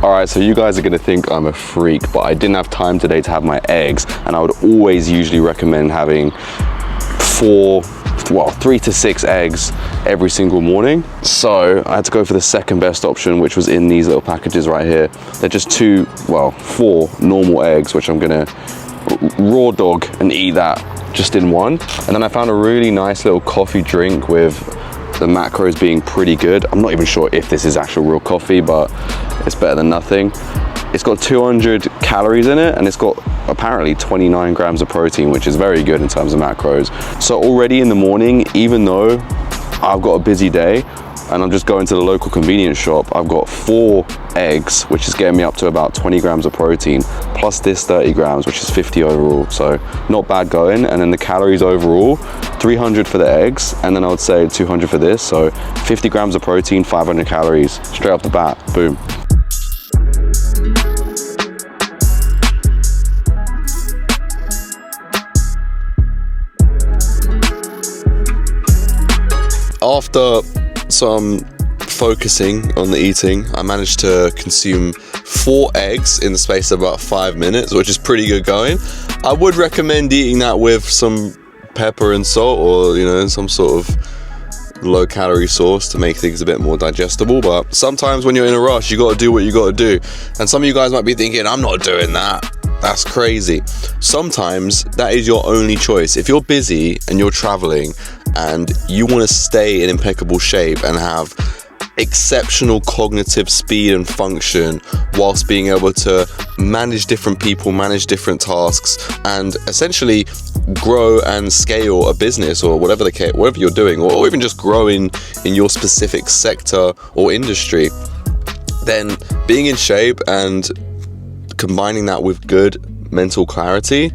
All right, so you guys are gonna think I'm a freak, but I didn't have time today to have my eggs, and I would always usually recommend having 3 to 6 eggs every single morning. So I had to go for the second best option, which was in these little packages right here. They're just 4 normal eggs, which I'm gonna raw dog and eat that just in one. And then I found a really nice little coffee drink with the macros being pretty good. I'm not even sure if this is actual real coffee, but it's better than nothing. It's got 200 calories in it, and it's got apparently 29 grams of protein, which is very good in terms of macros. So already in the morning, even though I've got a busy day and I'm just going to the local convenience shop, I've got 4 eggs, which is getting me up to about 20 grams of protein, plus this 30 grams, which is 50 overall. So not bad going. And then the calories overall, 300 for the eggs, and then I would say 200 for this. So 50 grams of protein, 500 calories, straight off the bat, boom. After some focusing on the eating, I managed to consume 4 eggs in the space of about 5 minutes, which is pretty good going. I would recommend eating that with some pepper and salt, or some sort of low calorie sauce to make things a bit more digestible. But sometimes when you're in a rush, you got to do what you got to do. And some of you guys might be thinking, I'm not doing that. That's crazy. Sometimes that is your only choice. If you're busy and you're traveling and you want to stay in impeccable shape and have exceptional cognitive speed and function whilst being able to manage different people, manage different tasks, and essentially grow and scale a business or whatever you're doing, or even just growing in your specific sector or industry, then being in shape and combining that with good mental clarity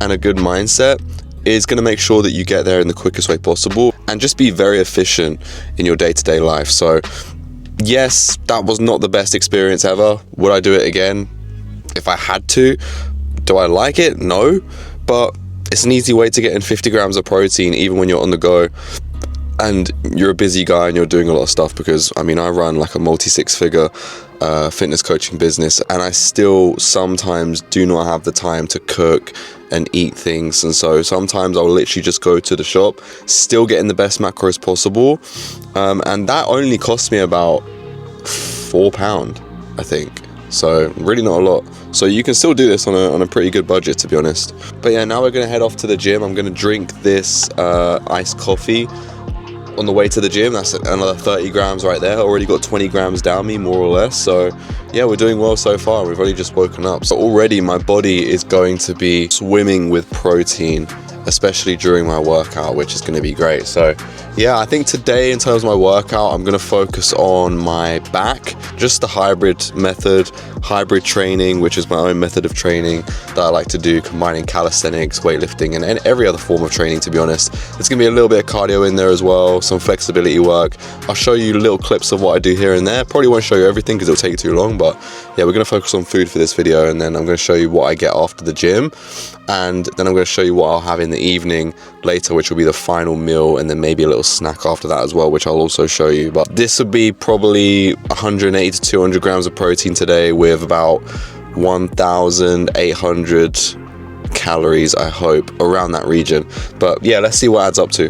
and a good mindset is going to make sure that you get there in the quickest way possible and just be very efficient in your day-to-day life. So yes, that was not the best experience ever. Would I do it again if I had to? Do I like it? No, but it's an easy way to get in 50 grams of protein even when you're on the go and you're a busy guy and you're doing a lot of stuff, because I run like a multi-6-figure fitness coaching business, and I still sometimes do not have the time to cook and eat things, and so sometimes I'll literally just go to the shop, still getting the best macros possible, and that only cost me about £4, I think. So really not a lot. So you can still do this on a pretty good budget, to be honest. But yeah, now we're gonna head off to the gym. I'm gonna drink this iced coffee on the way to the gym. That's another 30 grams right there. Already got 20 grams down me, more or less. So yeah, we're doing well so far. We've only just woken up. So already my body is going to be swimming with protein, especially during my workout, which is going to be great. So yeah, I think today in terms of my workout, I'm going to focus on my back, just the hybrid training, which is my own method of training that I like to do, combining calisthenics, weightlifting, and every other form of training, to be honest. There's going to be a little bit of cardio in there as well, some flexibility work. I'll show you little clips of what I do here and there. Probably won't show you everything because it'll take too long, but yeah, we're going to focus on food for this video, and then I'm going to show you what I get after the gym, and then I'm going to show you what I'll have in the evening later, which will be the final meal, and then maybe a little snack after that as well, which I'll also show you. But this would be probably 180 to 200 grams of protein today with about 1,800 calories, I hope, around that region. But yeah, let's see what it adds up to.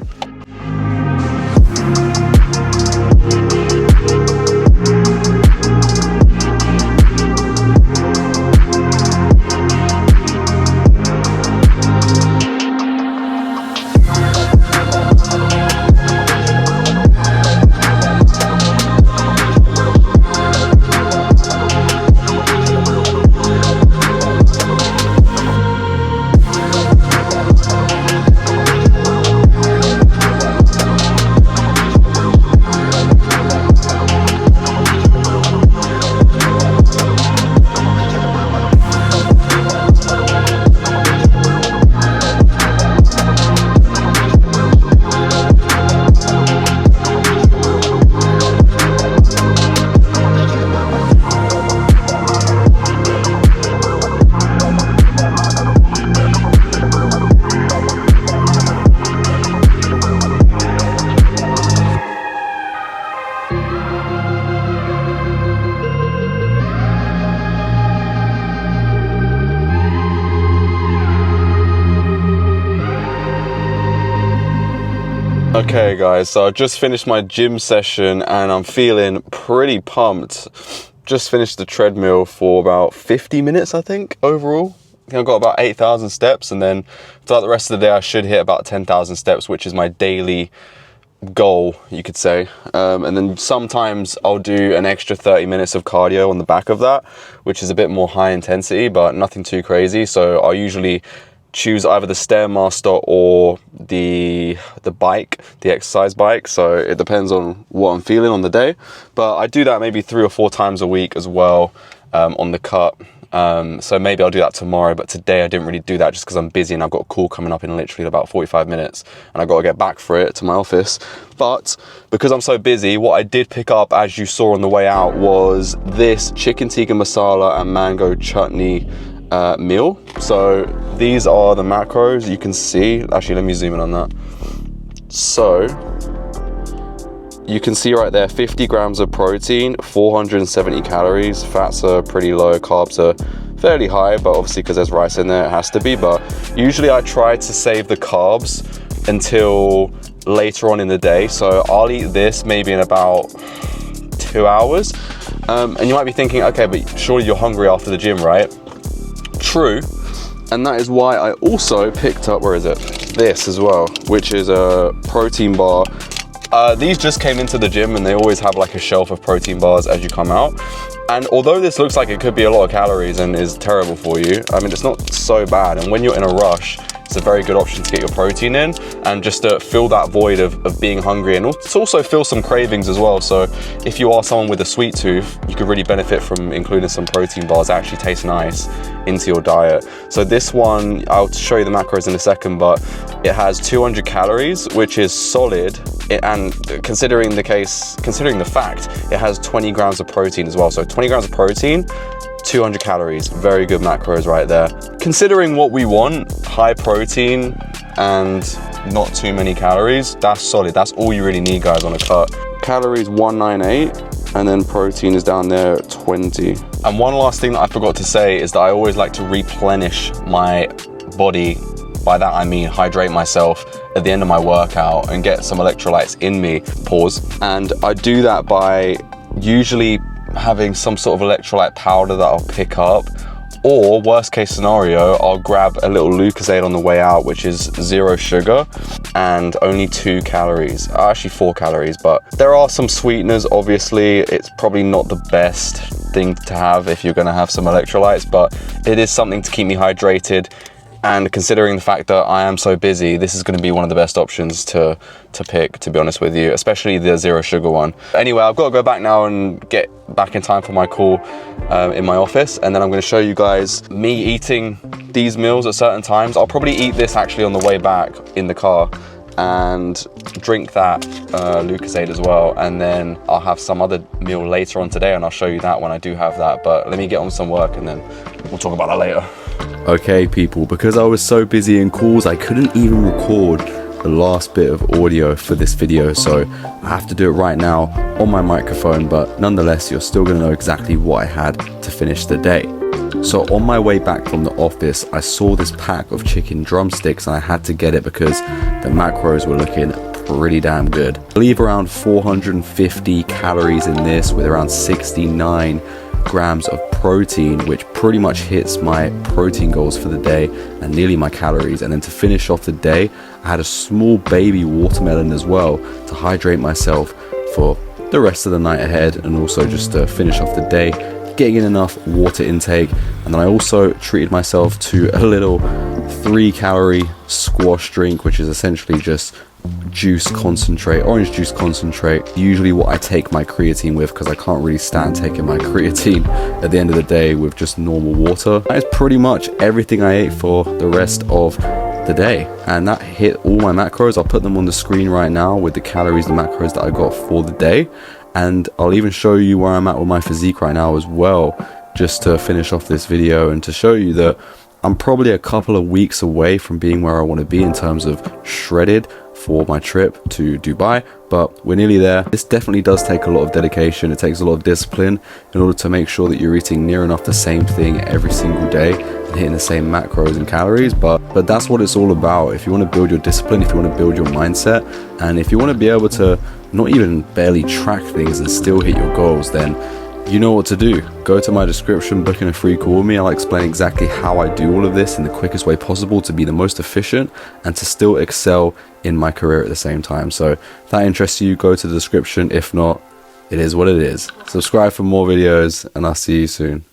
Okay guys, so I just finished my gym session and I'm feeling pretty pumped. Just finished the treadmill for about 50 minutes, I think, overall. I think I got about 8,000 steps, and then throughout the rest of the day I should hit about 10,000 steps, which is my daily goal, you could say. And then sometimes I'll do an extra 30 minutes of cardio on the back of that, which is a bit more high intensity, but nothing too crazy. So I'll usually choose either the Stairmaster or the bike, the exercise bike. So it depends on what I'm feeling on the day. But I do that maybe 3 or 4 times a week as well, on the cut. So maybe I'll do that tomorrow, but today I didn't really do that just because I'm busy and I've got a call coming up in literally about 45 minutes and I've got to get back for it to my office. But because I'm so busy, what I did pick up, as you saw on the way out, was this chicken tikka masala and mango chutney meal. So these are the macros you can see. Actually, let me zoom in on that. So you can see right there, 50 grams of protein, 470 calories. Fats are pretty low, carbs are fairly high, but obviously because there's rice in there, it has to be. But usually I try to save the carbs until later on in the day. So I'll eat this maybe in about 2 hours. And you might be thinking, okay, but surely you're hungry after the gym, right? True. And that is why I also picked up, where is it? This as well, which is a protein bar. These just came into the gym and they always have like a shelf of protein bars as you come out. And although this looks like it could be a lot of calories and is terrible for you, I mean, it's not so bad. And when you're in a rush, it's a very good option to get your protein in and just to fill that void of being hungry, and to also fill some cravings as well. So if you are someone with a sweet tooth, you could really benefit from including some protein bars that actually taste nice into your diet. So this one, I'll show you the macros in a second, but it has 200 calories, which is solid. And considering the fact, it has 20 grams of protein as well. So 20 grams of protein, 200 calories, very good macros right there. Considering what we want, high protein and not too many calories, that's solid. That's all you really need, guys, on a cut. Calories 198, and then protein is down there at 20. And one last thing that I forgot to say is that I always like to replenish my body. By that I mean hydrate myself at the end of my workout and get some electrolytes in me, pause. And I do that by usually having some sort of electrolyte powder that I'll pick up, or worst case scenario, I'll grab a little Lucozade on the way out, which is 0 sugar and only 2 calories, actually 4 calories, but there are some sweeteners. Obviously it's probably not the best thing to have if you're going to have some electrolytes, but it is something to keep me hydrated. And considering the fact that I am so busy, this is going to be one of the best options to pick, to be honest with you, especially the 0 sugar one. Anyway, I've got to go back now and get back in time for my call in my office. And then I'm going to show you guys me eating these meals at certain times. I'll probably eat this actually on the way back in the car and drink that Lucozade as well. And then I'll have some other meal later on today and I'll show you that when I do have that. But let me get on some work and then we'll talk about that later. Okay people, because I was so busy in calls, I couldn't even record the last bit of audio for this video, so I have to do it right now on my microphone, but nonetheless you're still going to know exactly what I had to finish the day. So on my way back from the office, I saw this pack of chicken drumsticks and I had to get it because the macros were looking pretty damn good. I believe around 450 calories in this with around 69 grams of protein, which pretty much hits my protein goals for the day and nearly my calories. And then to finish off the day, I had a small baby watermelon as well to hydrate myself for the rest of the night ahead, and also just to finish off the day, getting in enough water intake. And then I also treated myself to a little 3-calorie squash drink, which is essentially just juice concentrate, orange juice concentrate, usually what I take my creatine with, because I can't really stand taking my creatine at the end of the day with just normal water. That is pretty much everything I ate for the rest of the day, and that hit all my macros. I'll put them on the screen right now with the calories, the macros that I got for the day, and I'll even show you where I'm at with my physique right now as well, just to finish off this video and to show you that I'm probably a couple of weeks away from being where I want to be in terms of shredded for my trip to Dubai, but we're nearly there. This definitely does take a lot of dedication. It takes a lot of discipline in order to make sure that you're eating near enough the same thing every single day and hitting the same macros and calories, but that's what it's all about. If you want to build your discipline, if you want to build your mindset, and if you want to be able to not even barely track things and still hit your goals, then you know what to do. Go to my description, book in a free call with me. I'll explain exactly how I do all of this in the quickest way possible to be the most efficient and to still excel in my career at the same time. So if that interests you, go to the description. If not, it is what it is. Subscribe for more videos, and I'll see you soon.